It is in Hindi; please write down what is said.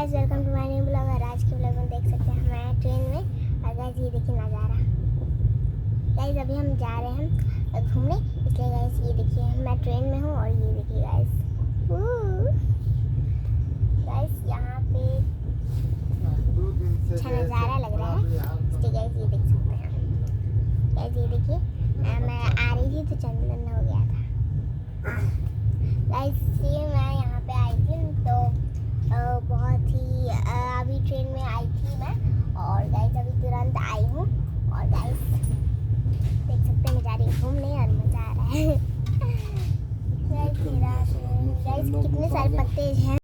Guys welcome to my new blog. और आज के ब्लॉग में देख सकते हैं मैं ट्रेन में। और गाइस ये देखिए नज़ारा। गाइस अभी हम जा रहे हैं घूमने, इसलिए गाइस ये देखिए मैं ट्रेन में हूँ। और ये देखिए गाइस यहाँ पे अच्छा नज़ारा लग रहा है, इसलिए गाइस ये देख सकते हैं। गाइस ये देखिए मैं आ रही थी तो चंदन हो गया था। गाइस ये मैं यहाँ पे आई थी तो बहुत ही अभी ट्रेन में आई थी मैं। और गाइस अभी तुरंत आई हूँ। और गाइस देख सकते हैं मैं जा रही हूँ घूमने और मज़ा आ रहा है। गाइस कितने सारे पत्ते हैं।